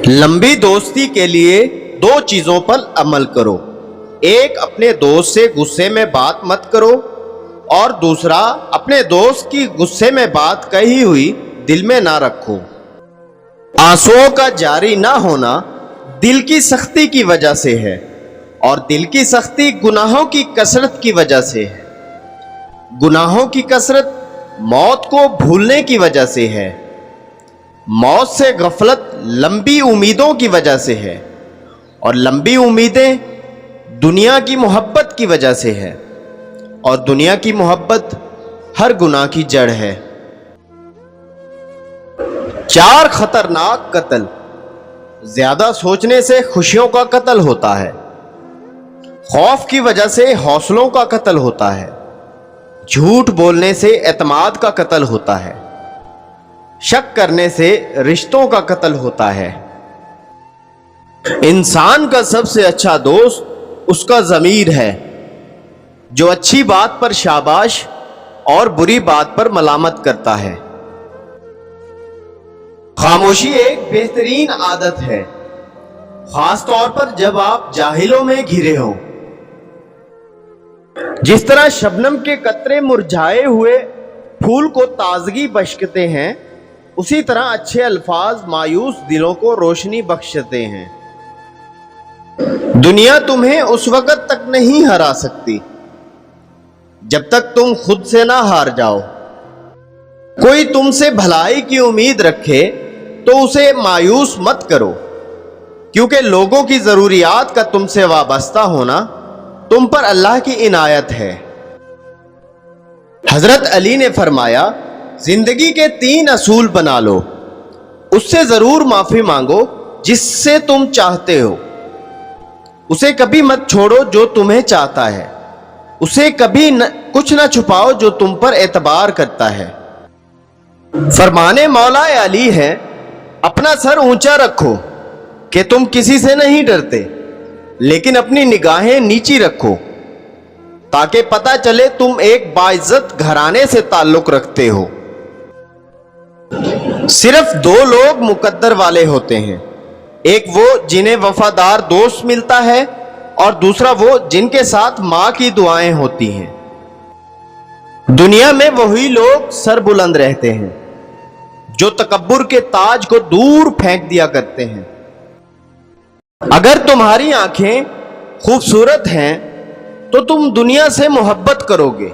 लंबी दोस्ती के लिए दो चीजों पर अमल करो। एक, अपने दोस्त से गुस्से में बात मत करो, और दूसरा, अपने दोस्त की गुस्से में बात कही हुई दिल में ना रखो। आंसुओं का जारी ना होना दिल की सख्ती की वजह से है, और दिल की सख्ती गुनाहों की कसरत की वजह से है। गुनाहों की कसरत मौत को भूलने की वजह से है। मौत से गफलत लंबी उम्मीदों की वजह से है, और लंबी उम्मीदें दुनिया की मोहब्बत की वजह से है, और दुनिया की मोहब्बत हर गुनाह की जड़ है। 4 खतरनाक कत्ल। ज्यादा सोचने से खुशियों का कत्ल होता है, खौफ की वजह से हौसलों का कत्ल होता है, झूठ बोलने से एतमाद का कत्ल होता है, शक करने से रिश्तों का कत्ल होता है। इंसान का सबसे अच्छा दोस्त उसका ज़मीर है, जो अच्छी बात पर शाबाश और बुरी बात पर मलामत करता है। खामोशी एक बेहतरीन आदत है, खास तौर पर जब आप जाहिलों में घिरे हो। जिस तरह शबनम के कतरे मुरझाए हुए फूल को ताजगी बख्शते हैं, उसी तरह अच्छे अल्फाज मायूस दिलों को रोशनी बख्शते हैं। दुनिया तुम्हें उस वक्त तक नहीं हरा सकती जब तक तुम खुद से ना हार जाओ। कोई तुमसे भलाई की उम्मीद रखे तो उसे मायूस मत करो, क्योंकि लोगों की जरूरियात का तुमसे वाबस्ता होना तुम पर अल्लाह की इनायत है। हजरत अली ने फरमाया, जिंदगी के 3 असूल बना लो। उससे जरूर माफी मांगो जिससे तुम चाहते हो, उसे कभी मत छोड़ो जो तुम्हें चाहता है, उसे कभी कुछ न छुपाओ जो तुम पर एतबार करता है। फरमाने मौला अली है, अपना सर ऊंचा रखो कि तुम किसी से नहीं डरते, लेकिन अपनी निगाहें नीची रखो ताकि पता चले तुम एक बाइज्जत घराने से ताल्लुक रखते हो। सिर्फ 2 लोग मुकद्दर वाले होते हैं, एक वो जिन्हें वफादार दोस्त मिलता है, और दूसरा वो जिनके साथ मां की दुआएं होती हैं। दुनिया में वही लोग सरबुलंद रहते हैं जो तकब्बुर के ताज को दूर फेंक दिया करते हैं। अगर तुम्हारी आंखें खूबसूरत हैं तो तुम दुनिया से मोहब्बत करोगे,